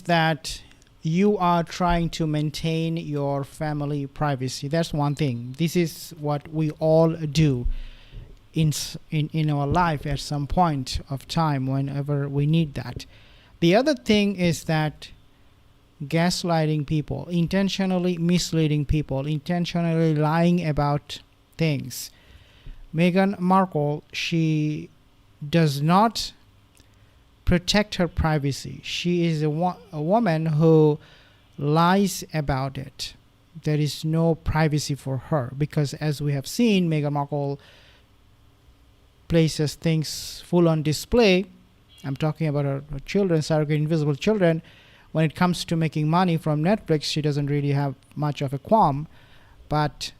that you are trying to maintain your family privacy. That's one thing. This is what we all do in our life at some point of time whenever we need that. The other thing is that gaslighting people, intentionally misleading people, intentionally lying about things. Meghan Markle, she does not protect her privacy. She is a woman who lies about it. There is no privacy for her because, as we have seen, Meghan Markle places things full on display. I'm talking about her children, surrogate invisible children. When it comes to making money from Netflix, she doesn't really have much of a qualm. But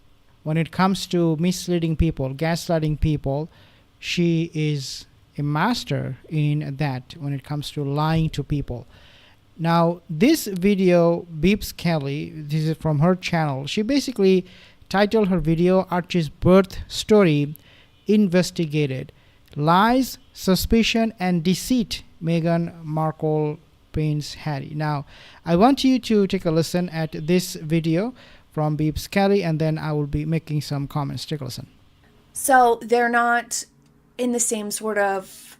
when it comes to misleading people, gaslighting people, she is a master in that when it comes to lying to people. Now, this video, Beebs Kelley, this is from her channel. She basically titled her video, Archie's Birth Story Investigated. Lies, Suspicion, and Deceit, Meghan Markle, Prince Harry. Now, I want you to take a listen at this video from Beebs Kelley, and then I will be making some comments. Take a listen. So they're not in the same sort of,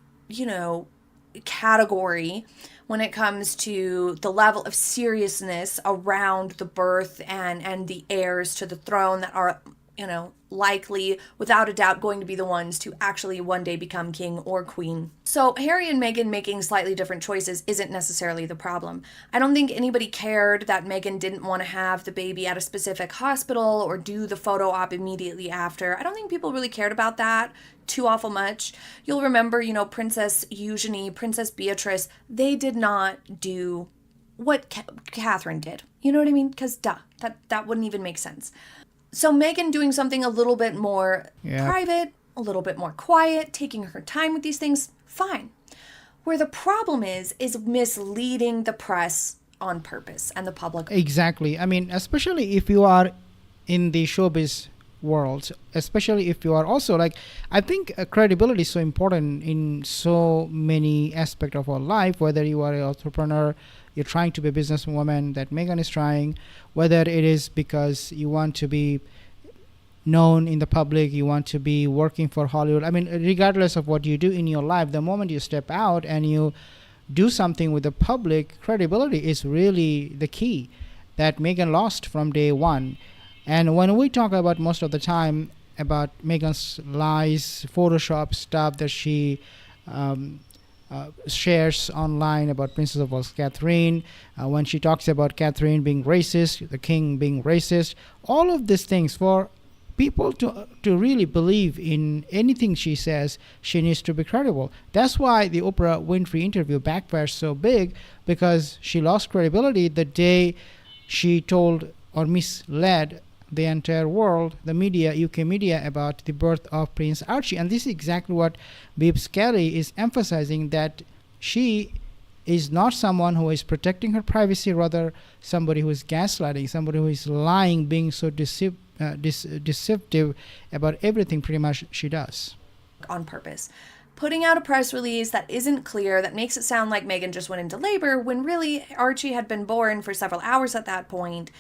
category when it comes to the level of seriousness around the birth and the heirs to the throne that are, likely, without a doubt, going to be the ones to actually one day become king or queen. So Harry and Meghan making slightly different choices isn't necessarily the problem. I don't think anybody cared that Meghan didn't want to have the baby at a specific hospital or do the photo op immediately after. I don't think people really cared about that too awful much. You'll remember, Princess Eugenie, Princess Beatrice, they did not do what Catherine did. You know what I mean? Because that wouldn't even make sense. So Meghan doing something a little bit more private, a little bit more quiet, taking her time with these things, fine. Where the problem is misleading the press on purpose and the public. Exactly. I mean, especially if you are in the showbiz world, especially if you are also I think credibility is so important in so many aspects of our life, whether you are an entrepreneur, you're trying to be a businesswoman that Meghan is trying, whether it is because you want to be known in the public, you want to be working for Hollywood. I mean, regardless of what you do in your life, the moment you step out and you do something with the public, credibility is really the key that Meghan lost from day one. And when we talk about most of the time about Meghan's lies, Photoshop stuff that she shares online about Princess of Wales Catherine, when she talks about Catherine being racist, the king being racist, all of these things, for people to really believe in anything she says, she needs to be credible. That's why the Oprah Winfrey interview backfired so big, because she lost credibility the day she told or misled the entire world, the media, UK media, about the birth of Prince Archie. And this is exactly what Beebs Kelley is emphasizing, that she is not someone who is protecting her privacy, rather somebody who is gaslighting, somebody who is lying, being so deceptive about everything pretty much she does. On purpose. Putting out a press release that isn't clear, that makes it sound like Meghan just went into labor, when really Archie had been born for several hours at that point,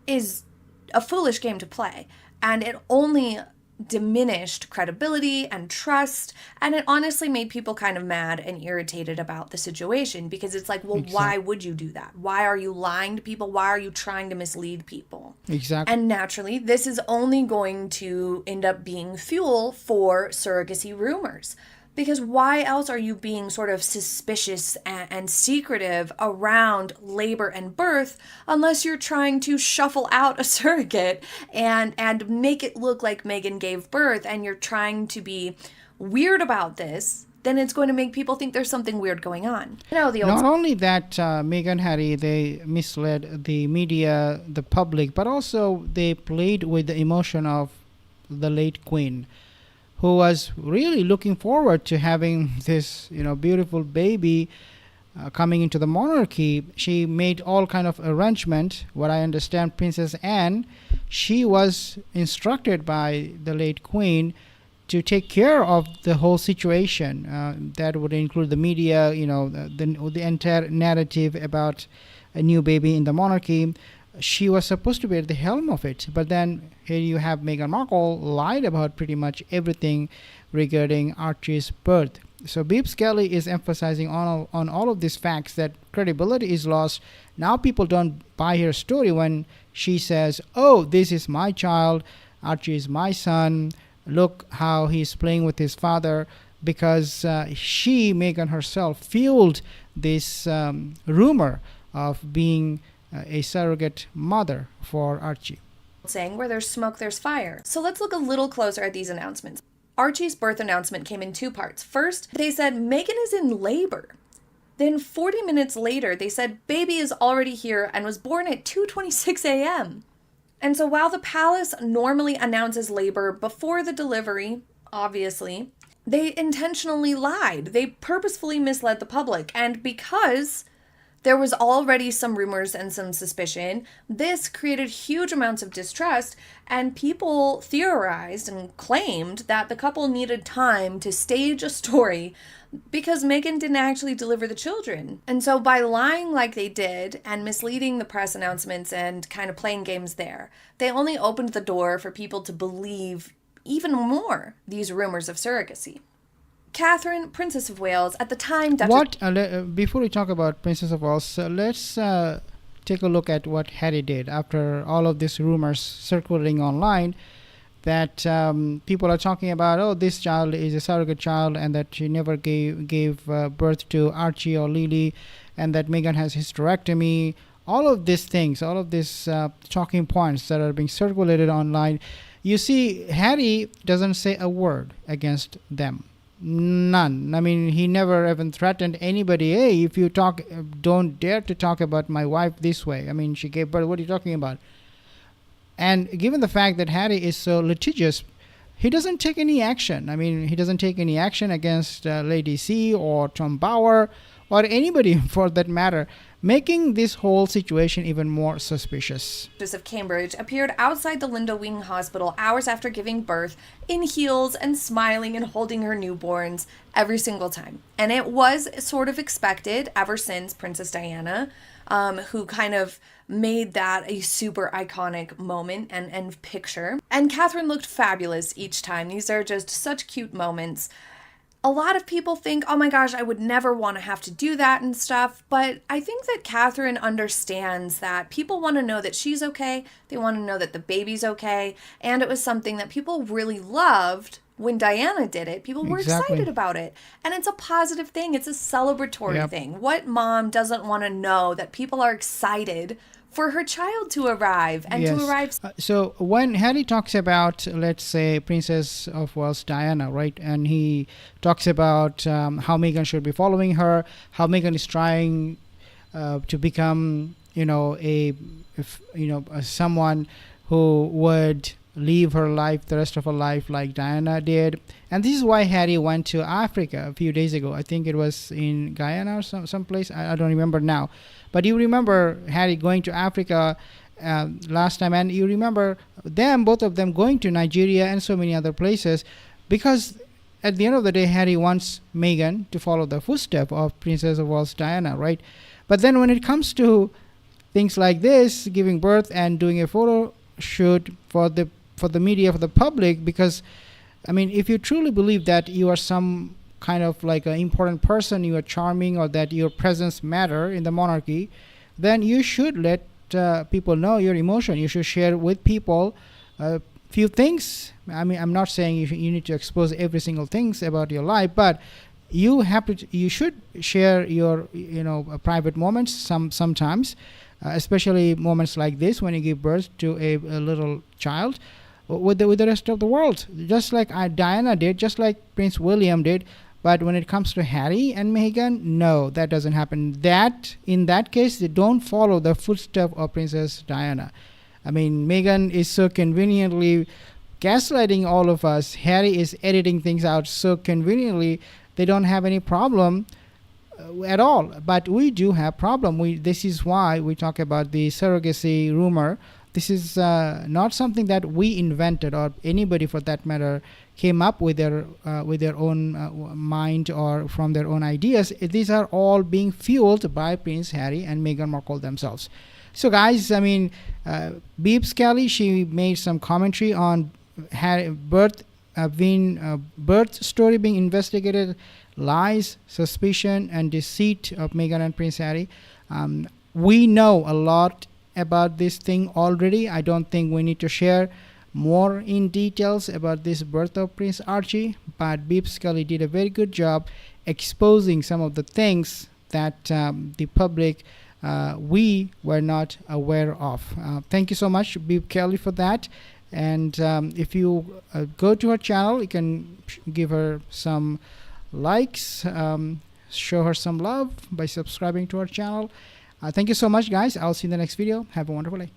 is a foolish game to play. And it only diminished credibility and trust, and it honestly made people kind of mad and irritated about the situation, because it's like, well, exactly. Why would you do that? Why are you lying to people? Why are you trying to mislead people? Exactly. And naturally, this is only going to end up being fuel for surrogacy rumors. Because why else are you being sort of suspicious and secretive around labor and birth unless you're trying to shuffle out a surrogate and make it look like Meghan gave birth, and you're trying to be weird about this? Then it's going to make people think there's something weird going on. Not only that, Meghan, Harry, they misled the media, the public, but also they played with the emotion of the late Queen, who was really looking forward to having this, beautiful baby coming into the monarchy. She made all kind of arrangement. What I understand, Princess Anne, she was instructed by the late Queen to take care of the whole situation. That would include the media, the entire narrative about a new baby in the monarchy. She was supposed to be at the helm of it, but then here you have Meghan Markle lied about pretty much everything regarding Archie's birth. So Beebs Kelley is emphasizing on all of these facts that credibility is lost. Now people don't buy her story when she says, "Oh, this is my child. Archie is my son. Look how he's playing with his father," because she, Meghan herself, fueled this rumor of being a surrogate mother for Archie. Saying where there's smoke, there's fire. So let's look a little closer at these announcements. Archie's birth announcement came in two parts. First, they said Meghan is in labor. Then 40 minutes later, they said baby is already here and was born at 2:26 a.m. And so while the palace normally announces labor before the delivery, obviously, they intentionally lied. They purposefully misled the public. And because there was already some rumors and some suspicion, this created huge amounts of distrust, and people theorized and claimed that the couple needed time to stage a story because Meghan didn't actually deliver the children. And so by lying like they did and misleading the press announcements and kind of playing games there, they only opened the door for people to believe even more these rumors of surrogacy. Catherine, Princess of Wales, at the time... Before we talk about Princess of Wales, let's take a look at what Harry did after all of these rumors circulating online that people are talking about, oh, this child is a surrogate child and that she never gave birth to Archie or Lily, and that Meghan has hysterectomy. All of these things, all of these talking points that are being circulated online, you see, Harry doesn't say a word against them. None. I mean, he never even threatened anybody. Hey, if you talk, don't dare to talk about my wife this way. I mean, she gave birth. What are you talking about? And given the fact that Harry is so litigious, he doesn't take any action. I mean, he doesn't take any action against Lady C or Tom Bower or anybody for that matter, making this whole situation even more suspicious. Of Cambridge appeared outside the Linda Wing Hospital hours after giving birth in heels and smiling and holding her newborns every single time. And it was sort of expected ever since Princess Diana, who kind of made that a super iconic moment and picture. And Catherine looked fabulous each time. These are just such cute moments. A lot of people think, oh my gosh, I would never want to have to do that and stuff. But I think that Catherine understands that people want to know that she's okay. They want to know that the baby's okay. And it was something that people really loved when Diana did it. People were excited about it. And it's a positive thing. It's a celebratory thing. What mom doesn't want to know that people are excited for her child to arrive and to arrive. So when Harry talks about, let's say, Princess of Wales Diana, right, and he talks about how Meghan should be following her, how Meghan is trying to become, someone who would live her life, the rest of her life, like Diana did. And this is why Harry went to Africa a few days ago. I think it was in Guyana or someplace. I don't remember now. But you remember Harry going to Africa last time, and you remember both of them going to Nigeria and so many other places, because at the end of the day, Harry wants Meghan to follow the footsteps of Princess of Wales Diana, right? But then when it comes to things like this, giving birth and doing a photo shoot for the media, for the public, because, I mean, if you truly believe that you are some kind of like an important person, you are charming, or that your presence matter in the monarchy, then you should let people know your emotion. You should share with people a few things. I mean, I'm not saying you need to expose every single things about your life, but you should share your private moments sometimes, especially moments like this when you give birth to a little child, with the rest of the world, just like Diana did, just like Prince William did. But when it comes to Harry and Meghan, no, that doesn't happen. In that case, they don't follow the footsteps of Princess Diana. I mean, Meghan is so conveniently gaslighting all of us. Harry is editing things out so conveniently. They don't have any problem at all. But we do have problem. This is why we talk about the surrogacy rumor. This is not something that we invented, or anybody for that matter came up with their own mind or from their own ideas. These are all being fueled by Prince Harry and Meghan Markle themselves. So guys, I mean, Beebs Kelley, she made some commentary on birth story being investigated, lies, suspicion, and deceit of Meghan and Prince Harry. We know a lot about this thing already. I don't think we need to share more in details about this birth of Prince Archie, but Beebs Kelley did a very good job exposing some of the things that the public we were not aware of. Thank you so much, Beebs Kelley, for that. And if you go to her channel, you can give her some likes, show her some love by subscribing to our channel. Thank you so much, guys. I'll see you in the next video. Have a wonderful day.